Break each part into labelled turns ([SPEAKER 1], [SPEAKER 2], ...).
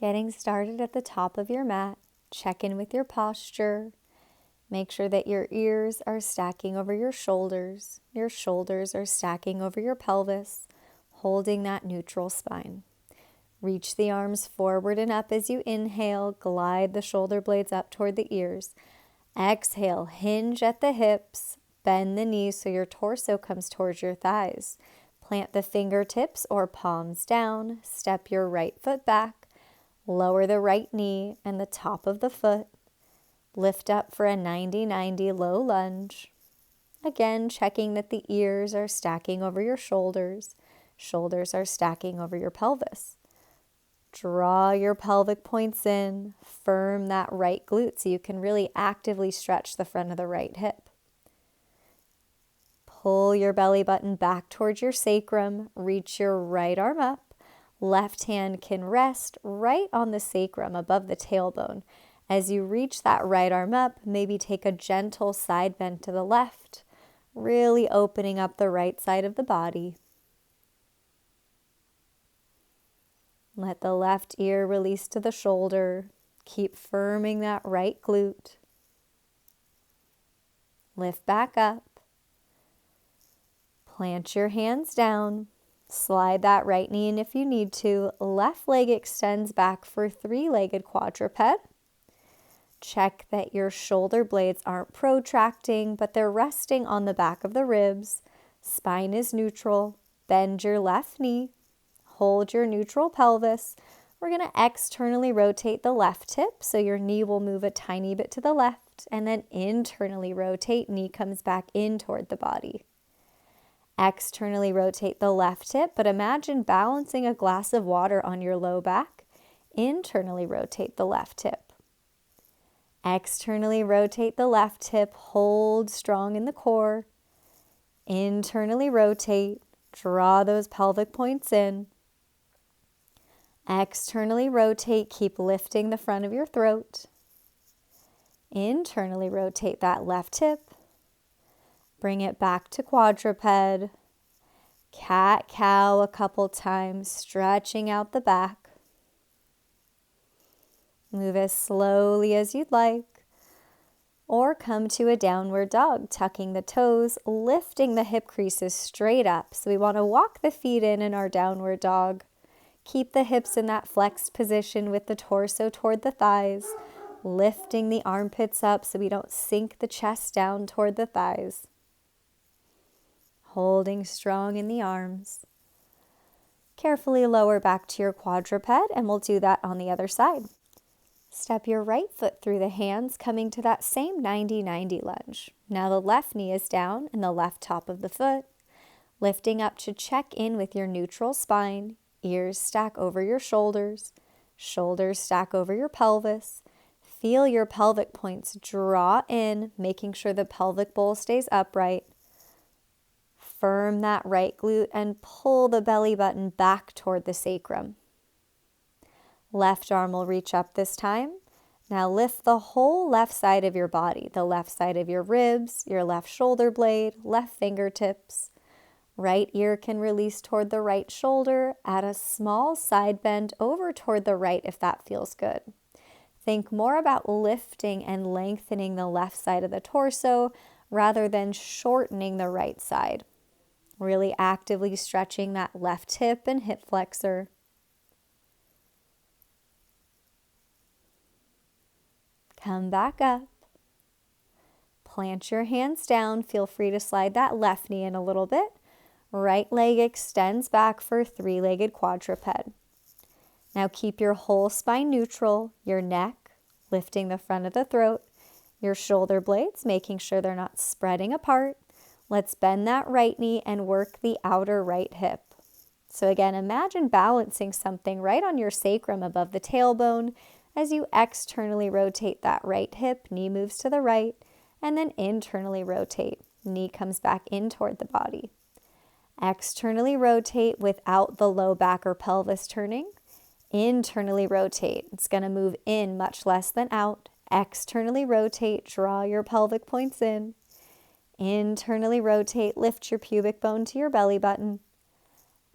[SPEAKER 1] Getting started at the top of your mat, check in with your posture. Make sure that your ears are stacking over your shoulders are stacking over your pelvis, holding that neutral spine. Reach the arms forward and up as you inhale, glide the shoulder blades up toward the ears. Exhale, hinge at the hips, bend the knees so your torso comes towards your thighs. Plant the fingertips or palms down, step your right foot back, lower the right knee and the top of the foot. Lift up for a 90-90 low lunge. Again, checking that the ears are stacking over your shoulders are stacking over your pelvis. Draw your pelvic points in, firm that right glute so you can really actively stretch the front of the right hip. Pull your belly button back towards your sacrum, reach your right arm up. Left hand can rest right on the sacrum above the tailbone. As you reach that right arm up, maybe take a gentle side bend to the left, really opening up the right side of the body. Let the left ear release to the shoulder. Keep firming that right glute. Lift back up. Plant your hands down. Slide that right knee in if you need to. Left leg extends back for three-legged quadruped. Check that your shoulder blades aren't protracting, but they're resting on the back of the ribs. Spine is neutral. Bend your left knee. Hold your neutral pelvis. We're going to externally rotate the left hip, so your knee will move a tiny bit to the left, and then internally rotate, knee comes back in toward the body. Externally rotate the left hip, but imagine balancing a glass of water on your low back. Internally rotate the left hip. Externally rotate the left hip, hold strong in the core. Internally rotate, draw those pelvic points in. Externally rotate, keep lifting the front of your throat. Internally rotate that left hip. Bring it back to quadruped. Cat-cow a couple times, stretching out the back. Move as slowly as you'd like. Or come to a downward dog, tucking the toes, lifting the hip creases straight up. So we want to walk the feet in our downward dog. Keep the hips in that flexed position with the torso toward the thighs, lifting the armpits up so we don't sink the chest down toward the thighs. Holding strong in the arms. Carefully lower back to your quadruped, and we'll do that on the other side. Step your right foot through the hands, coming to that same 90-90 lunge. Now the left knee is down and the left top of the foot. Lifting up to check in with your neutral spine. Ears stack over your shoulders stack over your pelvis. Feel your pelvic points draw in, making sure the pelvic bowl stays upright. Firm that right glute and pull the belly button back toward the sacrum. Left arm will reach up this time. Now lift the whole left side of your body, the left side of your ribs, your left shoulder blade, left fingertips. Right ear can release toward the right shoulder. Add a small side bend over toward the right if that feels good. Think more about lifting and lengthening the left side of the torso rather than shortening the right side. Really actively stretching that left hip and hip flexor. Come back up. Plant your hands down. Feel free to slide that left knee in a little bit. Right leg extends back for three-legged quadruped. Now keep your whole spine neutral, your neck lifting the front of the throat, your shoulder blades making sure they're not spreading apart. Let's bend that right knee and work the outer right hip. So again, imagine balancing something right on your sacrum above the tailbone. As you externally rotate that right hip, knee moves to the right, and then internally rotate. Knee comes back in toward the body. Externally rotate without the low back or pelvis turning. Internally rotate. It's going to move in much less than out. Externally rotate. Draw your pelvic points in. Internally rotate. Lift your pubic bone to your belly button.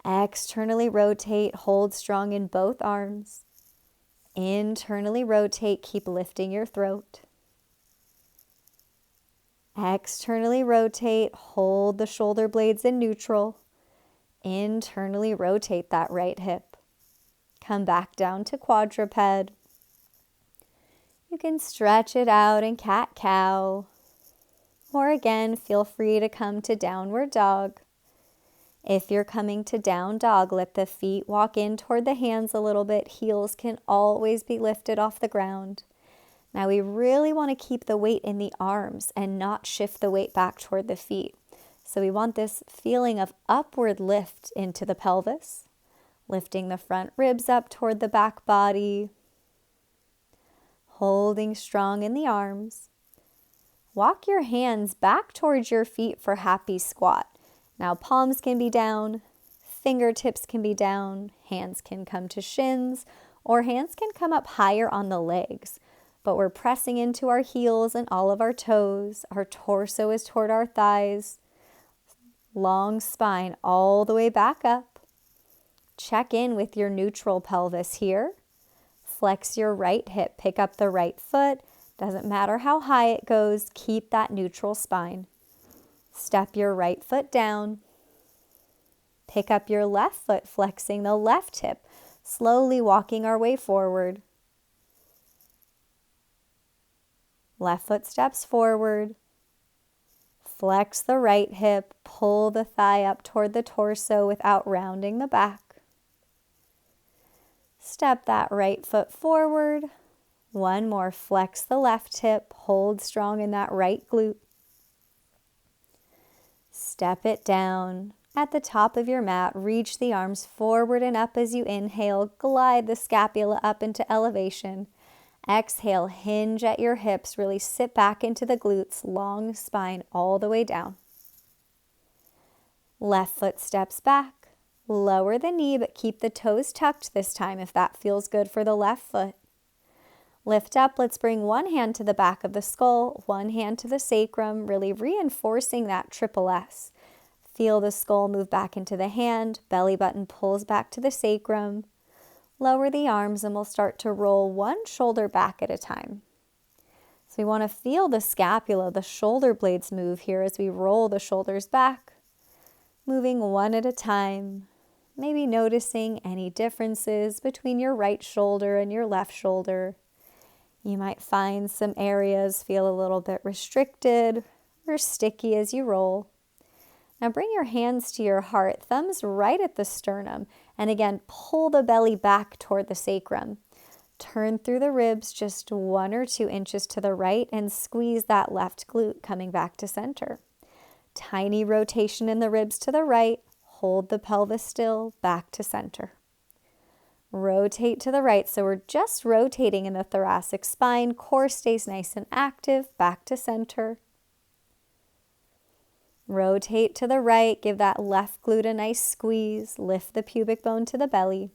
[SPEAKER 1] Externally rotate. Hold strong in both arms. Internally rotate, keep lifting your throat. Externally rotate, hold the shoulder blades in neutral. Internally rotate that right hip. Come back down to quadruped. You can stretch it out in cat-cow. Or again, feel free to come to downward dog. If you're coming to down dog, let the feet walk in toward the hands a little bit. Heels can always be lifted off the ground. Now we really want to keep the weight in the arms and not shift the weight back toward the feet. So we want this feeling of upward lift into the pelvis, lifting the front ribs up toward the back body, holding strong in the arms. Walk your hands back towards your feet for happy squat. Now palms can be down, fingertips can be down, hands can come to shins, or hands can come up higher on the legs. But we're pressing into our heels and all of our toes. Our torso is toward our thighs. Long spine all the way back up. Check in with your neutral pelvis here. Flex your right hip, pick up the right foot. Doesn't matter how high it goes, keep that neutral spine. Step your right foot down. Pick up your left foot, flexing the left hip, slowly walking our way forward. Left foot steps forward. Flex the right hip, pull the thigh up toward the torso without rounding the back. Step that right foot forward. One more, flex the left hip, hold strong in that right glute. Step it down. At the top of your mat, reach the arms forward and up as you inhale. Glide the scapula up into elevation. Exhale, hinge at your hips. Really sit back into the glutes. Long spine all the way down. Left foot steps back. Lower the knee, but keep the toes tucked this time if that feels good for the left foot. Lift up. Let's bring one hand to the back of the skull, one hand to the sacrum, really reinforcing that triple S. Feel the skull move back into the hand, belly button pulls back to the sacrum. Lower the arms and we'll start to roll one shoulder back at a time. So we want to feel the scapula, the shoulder blades move here as we roll the shoulders back, moving one at a time. Maybe noticing any differences between your right shoulder and your left shoulder. You might find some areas feel a little bit restricted or sticky as you roll. Now bring your hands to your heart, thumbs right at the sternum, and again, pull the belly back toward the sacrum. Turn through the ribs just 1 or 2 inches to the right and squeeze that left glute coming back to center. Tiny rotation in the ribs to the right, hold the pelvis still, back to center. Rotate to the right, so we're just rotating in the thoracic spine, core stays nice and active, back to center. Rotate to the right, give that left glute a nice squeeze, lift the pubic bone to the belly.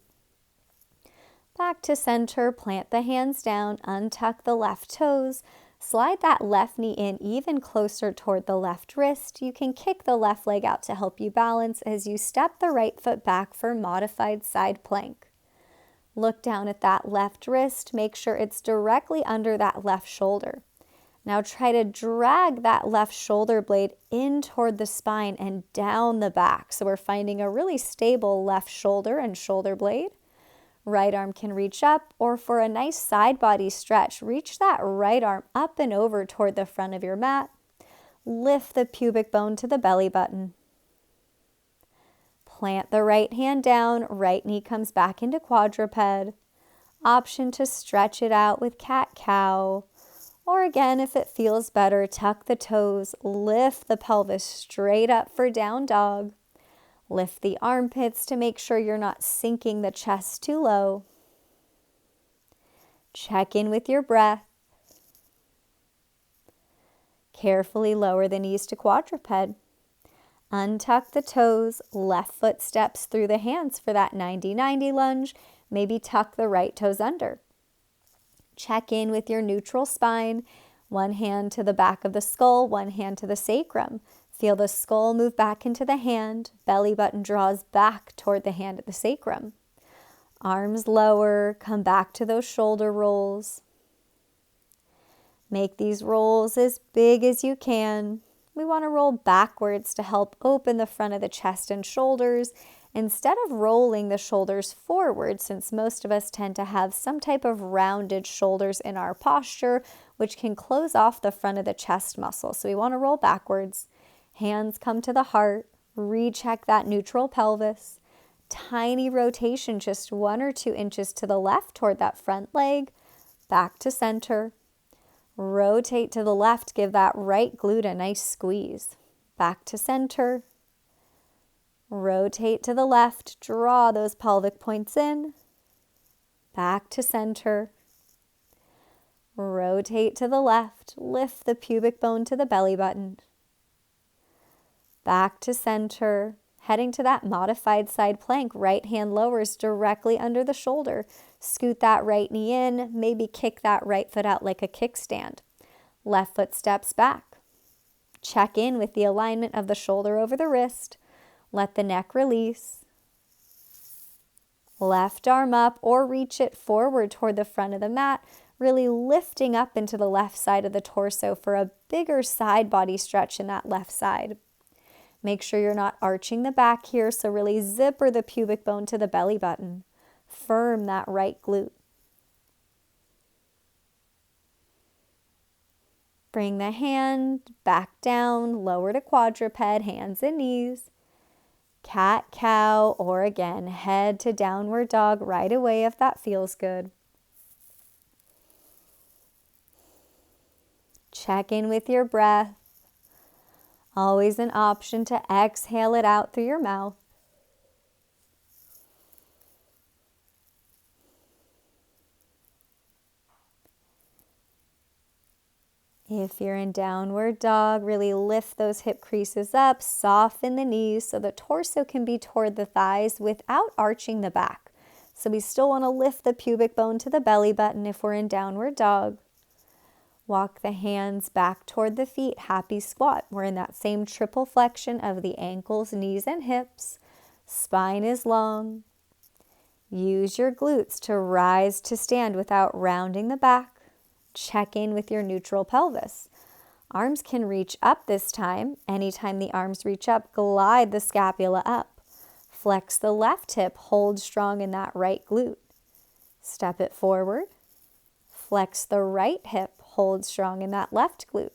[SPEAKER 1] Back to center, plant the hands down, untuck the left toes, slide that left knee in even closer toward the left wrist. You can kick the left leg out to help you balance as you step the right foot back for modified side plank. Look down at that left wrist, make sure it's directly under that left shoulder. Now try to drag that left shoulder blade in toward the spine and down the back. So we're finding a really stable left shoulder and shoulder blade. Right arm can reach up, or for a nice side body stretch, reach that right arm up and over toward the front of your mat. Lift the pubic bone to the belly button. Plant the right hand down, right knee comes back into quadruped. Option to stretch it out with cat-cow. Or again, if it feels better, tuck the toes, lift the pelvis straight up for down dog. Lift the armpits to make sure you're not sinking the chest too low. Check in with your breath. Carefully lower the knees to quadruped. Untuck the toes, left foot steps through the hands for that 90-90 lunge. Maybe tuck the right toes under. Check in with your neutral spine. One hand to the back of the skull, one hand to the sacrum. Feel the skull move back into the hand. Belly button draws back toward the hand at the sacrum. Arms lower, come back to those shoulder rolls. Make these rolls as big as you can. We want to roll backwards to help open the front of the chest and shoulders instead of rolling the shoulders forward, since most of us tend to have some type of rounded shoulders in our posture, which can close off the front of the chest muscle. So we want to roll backwards. Hands come to the heart. Recheck that neutral pelvis. Tiny rotation, just 1 or 2 inches to the left toward that front leg. Back to center. Rotate to the left. Give that right glute a nice squeeze. Back to center. Rotate to the left. Draw those pelvic points in. Back to center. Rotate to the left. Lift the pubic bone to the belly button. Back to center. Heading to that modified side plank. Right hand lowers directly under the shoulder. Scoot that right knee in. Maybe kick that right foot out like a kickstand. Left foot steps back. Check in with the alignment of the shoulder over the wrist. Let the neck release. Left arm up or reach it forward toward the front of the mat, really lifting up into the left side of the torso for a bigger side body stretch in that left side. Make sure you're not arching the back here, so really zipper the pubic bone to the belly button. Firm that right glute. Bring the hand back down, lower to quadruped, hands and knees. Cat, cow, or again, head to downward dog right away if that feels good. Check in with your breath. Always an option to exhale it out through your mouth. If you're in downward dog, really lift those hip creases up, soften the knees so the torso can be toward the thighs without arching the back. So we still want to lift the pubic bone to the belly button if we're in downward dog. Walk the hands back toward the feet, happy squat. We're in that same triple flexion of the ankles, knees, and hips. Spine is long. Use your glutes to rise to stand without rounding the back. Check in with your neutral pelvis. Arms can reach up this time. Anytime the arms reach up, glide the scapula up. Flex the left hip, hold strong in that right glute. Step it forward. Flex the right hip, hold strong in that left glute.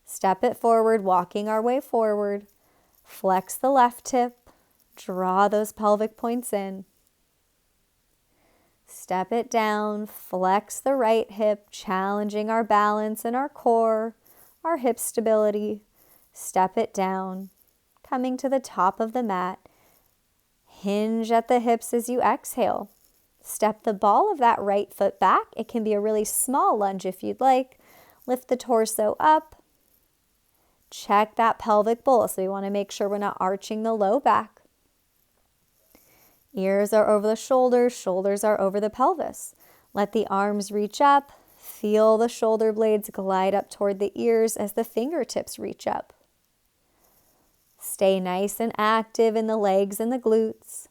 [SPEAKER 1] Step it forward, walking our way forward. Flex the left hip, draw those pelvic points in. Step it down, flex the right hip, challenging our balance and our core, our hip stability. Step it down, coming to the top of the mat. Hinge at the hips as you exhale. Step the ball of that right foot back. It can be a really small lunge if you'd like. Lift the torso up. Check that pelvic bowl. So we want to make sure we're not arching the low back. Ears are over the shoulders, shoulders are over the pelvis. Let the arms reach up. Feel the shoulder blades glide up toward the ears as the fingertips reach up. Stay nice and active in the legs and the glutes.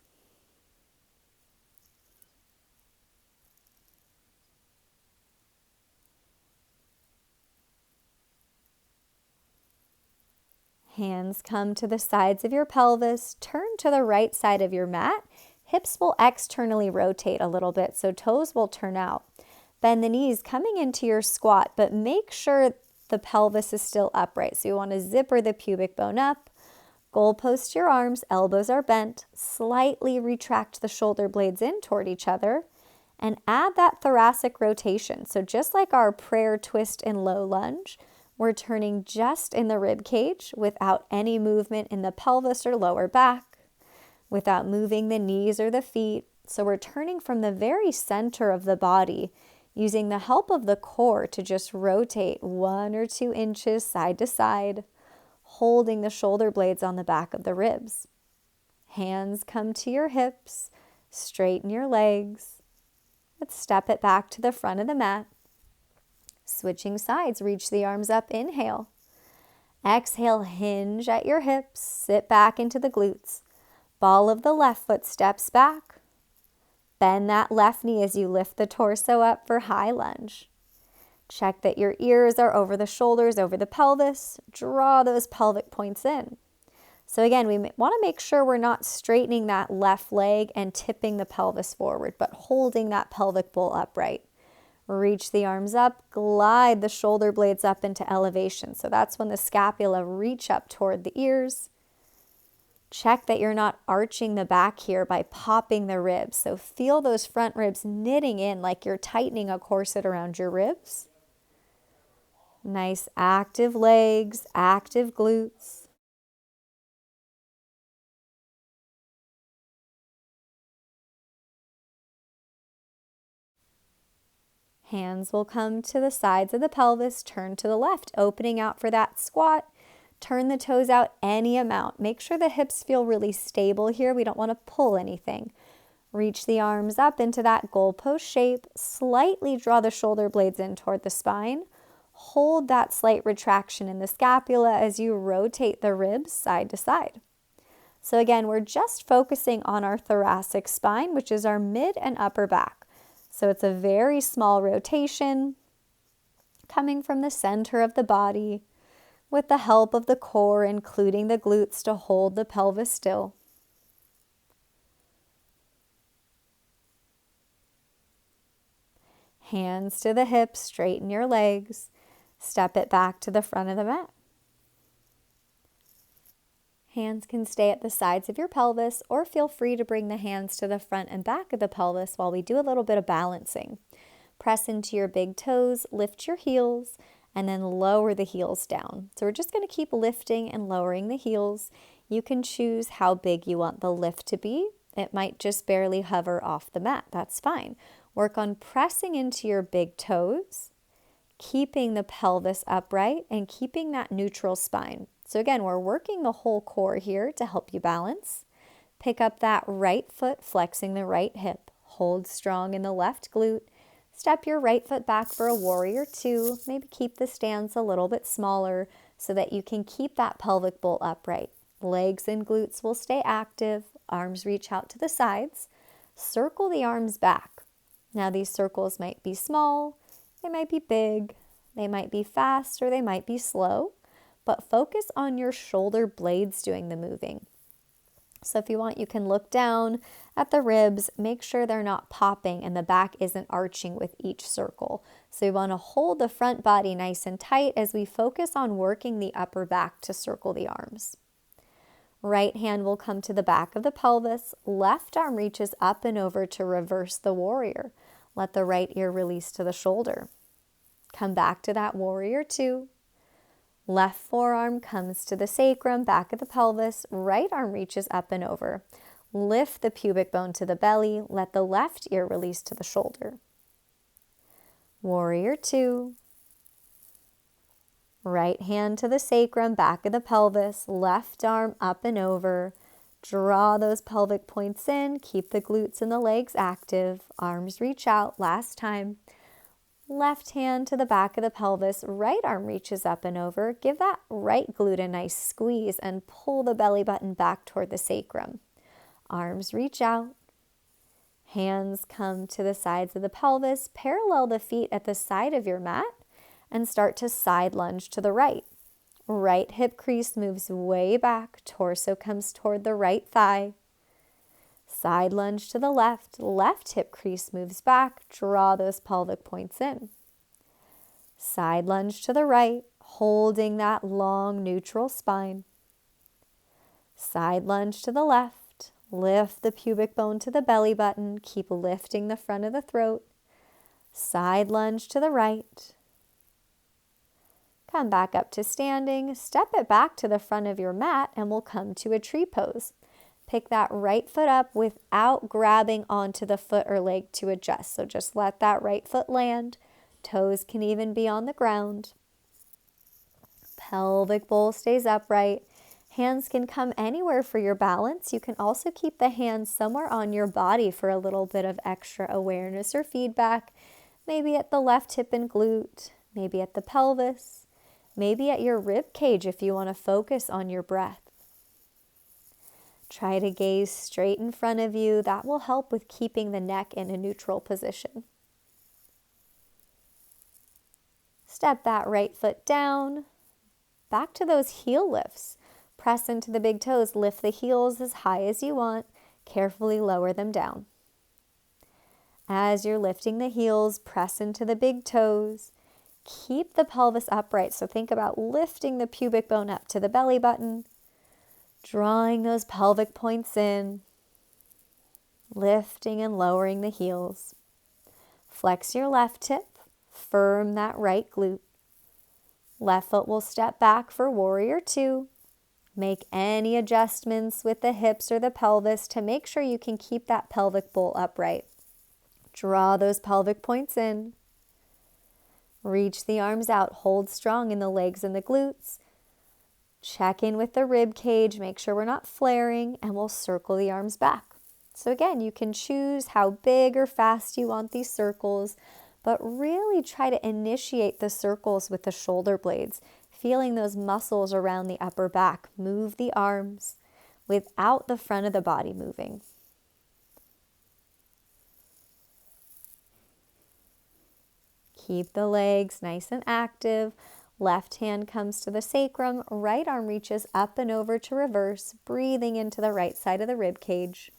[SPEAKER 1] Hands come to the sides of your pelvis. Turn to the right side of your mat. Hips will externally rotate a little bit, so toes will turn out. Bend the knees coming into your squat, but make sure the pelvis is still upright. So you want to zipper the pubic bone up. Goalpost your arms, elbows are bent. Slightly retract the shoulder blades in toward each other. And add that thoracic rotation. So just like our prayer twist and low lunge, we're turning just in the rib cage without any movement in the pelvis or lower back, without moving the knees or the feet. So we're turning from the very center of the body, using the help of the core to just rotate 1 or 2 inches side to side, holding the shoulder blades on the back of the ribs. Hands come to your hips, straighten your legs. Let's step it back to the front of the mat. Switching sides, reach the arms up, inhale. Exhale, hinge at your hips, sit back into the glutes. Ball of the left foot steps back. Bend that left knee as you lift the torso up for high lunge. Check that your ears are over the shoulders, over the pelvis. Draw those pelvic points in. So again, we want to make sure we're not straightening that left leg and tipping the pelvis forward, but holding that pelvic bowl upright. Reach the arms up, glide the shoulder blades up into elevation. So that's when the scapula reach up toward the ears. Check that you're not arching the back here by popping the ribs. So feel those front ribs knitting in like you're tightening a corset around your ribs. Nice active legs, active glutes. Hands will come to the sides of the pelvis, turn to the left, opening out for that squat. Turn the toes out any amount. Make sure the hips feel really stable here. We don't want to pull anything. Reach the arms up into that goalpost shape. Slightly draw the shoulder blades in toward the spine. Hold that slight retraction in the scapula as you rotate the ribs side to side. So again, we're just focusing on our thoracic spine, which is our mid and upper back. So it's a very small rotation coming from the center of the body with the help of the core, including the glutes, to hold the pelvis still. Hands to the hips, straighten your legs. Step it back to the front of the mat. Hands can stay at the sides of your pelvis, or feel free to bring the hands to the front and back of the pelvis while we do a little bit of balancing. Press into your big toes, lift your heels, and then lower the heels down. So we're just going to keep lifting and lowering the heels. You can choose how big you want the lift to be. It might just barely hover off the mat. That's fine. Work on pressing into your big toes, keeping the pelvis upright and keeping that neutral spine. So again, we're working the whole core here to help you balance. Pick up that right foot, flexing the right hip. Hold strong in the left glute. Step your right foot back for a warrior two. Maybe keep the stance a little bit smaller so that you can keep that pelvic bowl upright. Legs and glutes will stay active. Arms reach out to the sides. Circle the arms back. Now these circles might be small, they might be big, they might be fast, or they might be slow, but focus on your shoulder blades doing the moving. So if you want, you can look down at the ribs, make sure they're not popping and the back isn't arching with each circle. So you want to hold the front body nice and tight as we focus on working the upper back to circle the arms. Right hand will come to the back of the pelvis. Left arm reaches up and over to reverse the warrior. Let the right ear release to the shoulder. Come back to that warrior two. Left forearm comes to the sacrum, back of the pelvis. Right arm reaches up and over. Lift the pubic bone to the belly. Let the left ear release to the shoulder. Warrior two. Right hand to the sacrum, back of the pelvis. Left arm up and over. Draw those pelvic points in. Keep the glutes and the legs active. Arms reach out. Last time. Left hand to the back of the pelvis. Right arm reaches up and over. Give that right glute a nice squeeze and pull the belly button back toward the sacrum. Arms reach out. Hands come to the sides of the pelvis. Parallel the feet at the side of your mat and start to side lunge to the right. Right hip crease moves way back. Torso comes toward the right thigh. Side lunge to the left. Left hip crease moves back. Draw those pelvic points in. Side lunge to the right, holding that long neutral spine. Side lunge to the left. Lift the pubic bone to the belly button. Keep lifting the front of the throat. Side lunge to the right. Come back up to standing. Step it back to the front of your mat and we'll come to a tree pose. Pick that right foot up without grabbing onto the foot or leg to adjust. So just let that right foot land. Toes can even be on the ground. Pelvic bowl stays upright. Hands can come anywhere for your balance. You can also keep the hands somewhere on your body for a little bit of extra awareness or feedback. Maybe at the left hip and glute, maybe at the pelvis, maybe at your rib cage if you want to focus on your breath. Try to gaze straight in front of you. That will help with keeping the neck in a neutral position. Step that right foot down. Back to those heel lifts. Press into the big toes. Lift the heels as high as you want. Carefully lower them down. As you're lifting the heels, press into the big toes. Keep the pelvis upright. So think about lifting the pubic bone up to the belly button. Drawing those pelvic points in. Lifting and lowering the heels. Flex your left hip. Firm that right glute. Left foot will step back for warrior two. Make any adjustments with the hips or the pelvis to make sure you can keep that pelvic bowl upright. Draw those pelvic points in. Reach the arms out. Hold strong in the legs and the glutes. Check in with the rib cage. Make sure we're not flaring, and we'll circle the arms back. So again, you can choose how big or fast you want these circles, but really try to initiate the circles with the shoulder blades, feeling those muscles around the upper back. Move the arms without the front of the body moving. Keep the legs nice and active. Left hand comes to the sacrum. Right arm reaches up and over to reverse, breathing into the right side of the rib cage.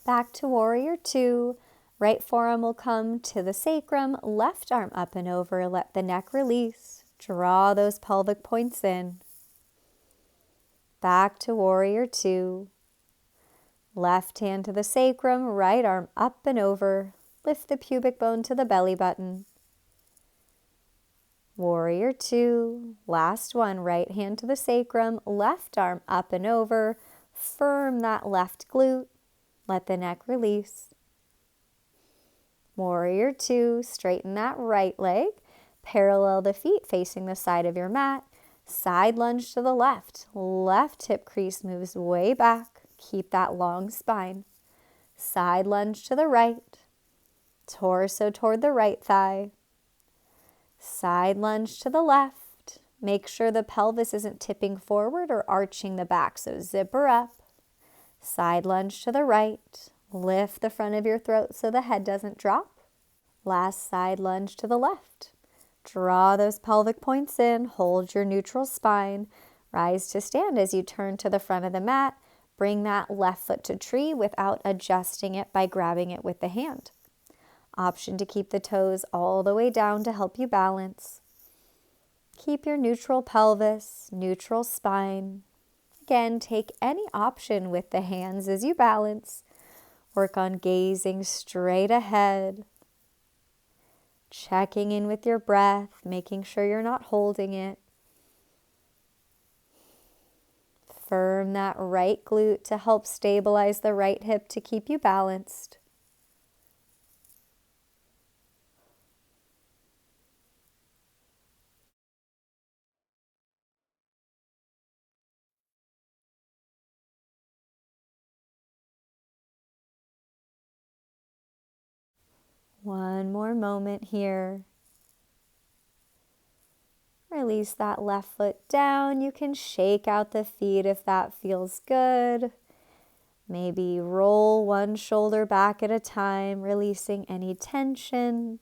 [SPEAKER 1] Back to warrior two. Right forearm will come to the sacrum. Left arm up and over. Let the neck release. Draw those pelvic points in. Back to warrior two. Left hand to the sacrum. Right arm up and over. Lift the pubic bone to the belly button. Warrior two. Last one. Right hand to the sacrum. Left arm up and over. Firm that left glute. Let the neck release. Warrior two. Straighten that right leg. Parallel the feet facing the side of your mat. Side lunge to the left. Left hip crease moves way back. Keep that long spine. Side lunge to the right. Torso toward the right thigh. Side lunge to the left. Make sure the pelvis isn't tipping forward or arching the back, so zipper up. Side lunge to the right. Lift the front of your throat so the head doesn't drop. Last side lunge to the left. Draw those pelvic points in. Hold your neutral spine. Rise to stand as you turn to the front of the mat. Bring that left foot to tree without adjusting it by grabbing it with the hand. Option to keep the toes all the way down to help you balance. Keep your neutral pelvis, neutral spine. Again, take any option with the hands as you balance. Work on gazing straight ahead. Checking in with your breath, making sure you're not holding it. Firm that right glute to help stabilize the right hip to keep you balanced. One more moment here. Release that left foot down. You can shake out the feet if that feels good. Maybe roll one shoulder back at a time, releasing any tension.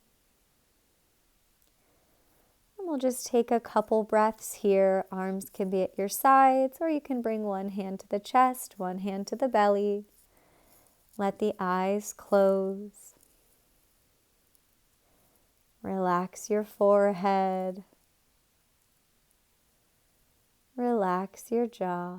[SPEAKER 1] And we'll just take a couple breaths here. Arms can be at your sides, or you can bring one hand to the chest, one hand to the belly. Let the eyes close. Relax your forehead. Relax your jaw.